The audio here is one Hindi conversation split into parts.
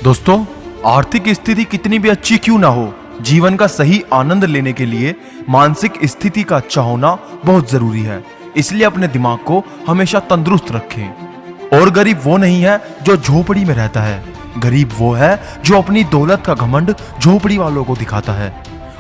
दोस्तों, आर्थिक स्थिति कितनी भी अच्छी क्यों ना हो, जीवन का सही आनंद लेने के लिए मानसिक स्थिति का अच्छा होना बहुत जरूरी है। इसलिए अपने दिमाग को हमेशा तंदुरुस्त रखें। और गरीब वो नहीं है जो झोपड़ी में रहता है, गरीब वो है जो अपनी दौलत का घमंड झोपड़ी वालों को दिखाता है।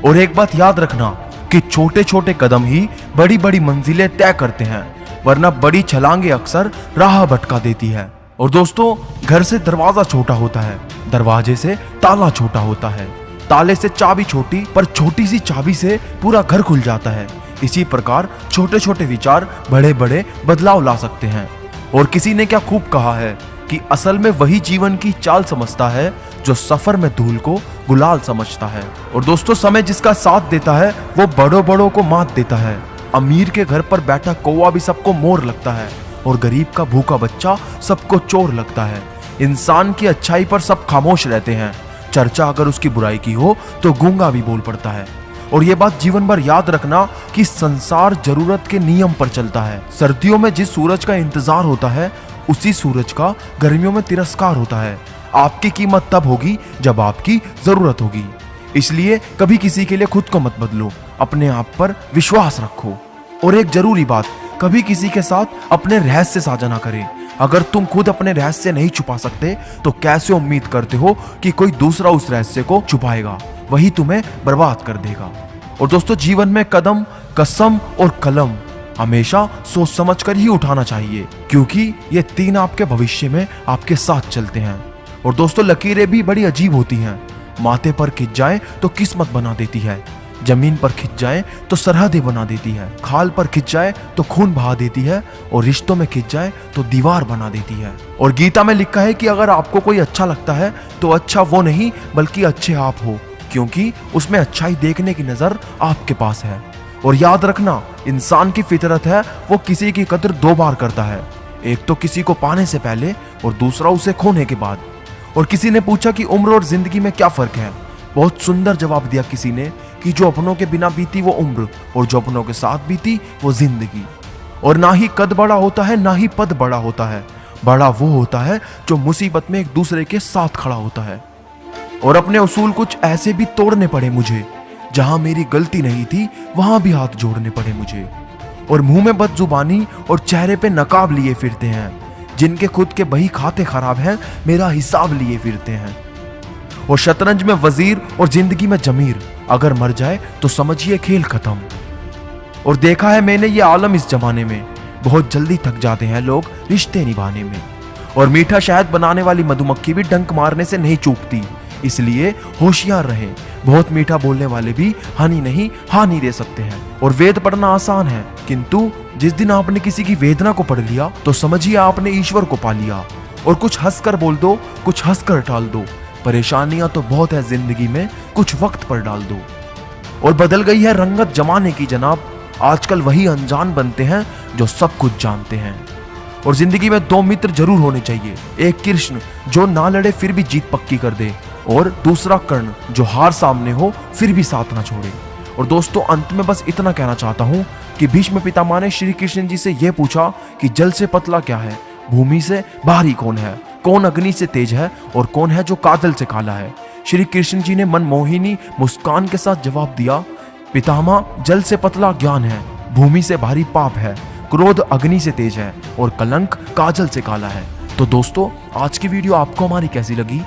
और एक बात याद रखना कि छोटे छोटे कदम ही बड़ी बड़ी मंजिलें तय करते हैं, वरना बड़ी छलांगे अक्सर राह भटका देती है। और दोस्तों, घर से दरवाजा छोटा होता है, दरवाजे से ताला छोटा होता है, ताले से चाबी छोटी, पर छोटी सी चाबी से पूरा घर खुल जाता है। इसी प्रकार छोटे छोटे विचार बड़े बड़े बदलाव ला सकते हैं। और किसी ने क्या खूब कहा है कि असल में वही जीवन की चाल समझता है जो सफर में धूल को गुलाल समझता है। और दोस्तों, समय जिसका साथ देता है वो बड़ों बड़ों को मात देता है। अमीर के घर पर बैठा कौवा भी सबको मोर लगता है, और गरीब का भूखा बच्चा सबको चोर लगता है। इंसान की अच्छाई पर सब खामोश रहते हैं, चर्चा अगर उसकी बुराई की हो तो गूंगा भी बोल पड़ता है। और ये बात जीवन भर याद रखना कि संसार जरूरत के नियम पर चलता है। सर्दियों में जिस सूरज का इंतजार होता है, उसी सूरज का गर्मियों में तिरस्कार होता है। आपकी कीमत तब होगी जब आपकी जरूरत होगी। इसलिए कभी किसी के लिए खुद को मत बदलो, अपने आप पर विश्वास रखो। और एक जरूरी बात, कभी किसी के साथ अपने रहस्य साझा ना करें। अगर तुम खुद अपने रहस्य नहीं छुपा सकते तो कैसे उम्मीद करते हो कि कोई दूसरा उस रहस्य को छुपाएगा? वही तुम्हें बर्बाद कर देगा। और दोस्तों, जीवन में कदम, कसम और कलम हमेशा सोच समझ कर ही उठाना चाहिए, क्योंकि ये तीन आपके भविष्य में आपके साथ चलते हैं। और दोस्तों, लकीरें भी बड़ी अजीब होती हैं। माथे पर खिंच जाए तो किस्मत बना देती है, जमीन पर खिंच जाए तो सरहदें बना देती है, खाल पर खिंच जाए तो खून बहा देती है, और रिश्तों में खिंच जाए तो दीवार बना देती है। और गीता में लिखा है कि अगर आपको कोई अच्छा लगता है तो अच्छा वो नहीं बल्कि अच्छे आप हो, क्योंकि उसमें अच्छाई देखने की नजर आपके पास है। और याद रखना, इंसान की फितरत है वो किसी की कदर दो बार करता है, एक तो किसी को पाने से पहले और दूसरा उसे खोने के बाद। और किसी ने पूछा कि उम्र और जिंदगी में क्या फर्क है? बहुत सुंदर जवाब दिया किसी ने कि जो अपनों के बिना बीती वो उम्र, और जो अपनों के साथ बीती वो जिंदगी। और ना ही कद बड़ा होता है ना ही पद बड़ा होता है, बड़ा वो होता है जो मुसीबत में एक दूसरे के साथ खड़ा होता है। और अपने उसूल कुछ ऐसे भी तोड़ने पड़े मुझे, जहां मेरी गलती नहीं थी वहां भी हाथ जोड़ने पड़े मुझे। और मुंह में बदजुबानी और चेहरे पे नकाब लिए फिरते हैं, जिनके खुद के बही खाते खराब हैं मेरा हिसाब लिए फिरते हैं। और शतरंज में वजीर और जिंदगी में जमीर, अगर मर जाए तो समझिए खेल खत्म। और देखा है मैंने ये आलम इस जमाने में, बहुत जल्दी थक जाते हैं लोग रिश्ते निभाने में। और मीठा शहद बनाने वाली मधुमक्खी भी डंक मारने से नहीं चूकती, इसलिए होशियार रहें। बहुत मीठा बोलने वाले भी हानि नहीं हानि दे सकते हैं। और वेद पढ़ना आसान है, किंतु जिस दिन आपने किसी की वेदना को पढ़ लिया तो समझिए आपने ईश्वर को पा लिया। और कुछ हंसकर बोल दो, कुछ हंसकर टाल दो, परेशानियां तो बहुत है जिंदगी में, कुछ वक्त पर डाल दो। और बदल गई है रंगत जमाने की जनाब, आजकल वही अनजान बनते हैं जो सब कुछ जानते हैं। और जिंदगी में दो मित्र जरूर होने चाहिए, एक कृष्ण जो ना लड़े फिर भी जीत पक्की कर दे, और दूसरा कर्ण जो हार सामने हो फिर भी साथ ना छोड़े। और दोस्तों, अंत में बस इतना कहना चाहता हूं कि भीष्म पितामह ने श्री कृष्ण जी से यह पूछा कि जल से पतला क्या है, भूमि से भारी कौन है, कौन अग्नि से तेज है, और कौन है जो काजल से काला है? श्री कृष्ण जी ने मनमोहिनी मुस्कान के साथ जवाब दिया, पितामह, जल से पतला ज्ञान है, भूमि से भारी पाप है, क्रोध अग्नि से तेज है, और कलंक काजल से काला है। तो दोस्तों, आज की वीडियो आपको हमारी कैसी लगी